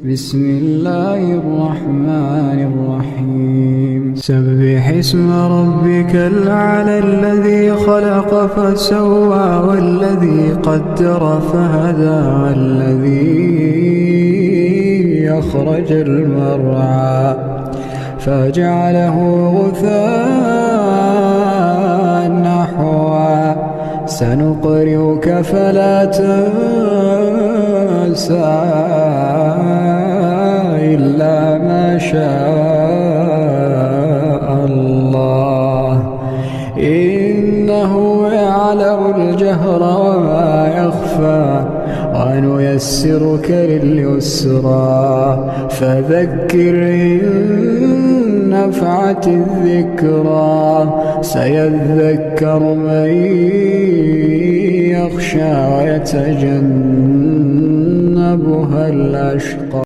بسم الله الرحمن الرحيم سبح اسم ربك الأعلى الذي خلق فسوى والذي قدر فهدى والذي أخرج المرعى فجعله غثاء نحوا سنقرئك فلا تنسى إلا ما شاء الله إنه يعلم الجهر وما يخفى ونيسرك لليسرى فذكر إن نفعت الذكرى سيذكر من يخشى ويتجنبها الأشقى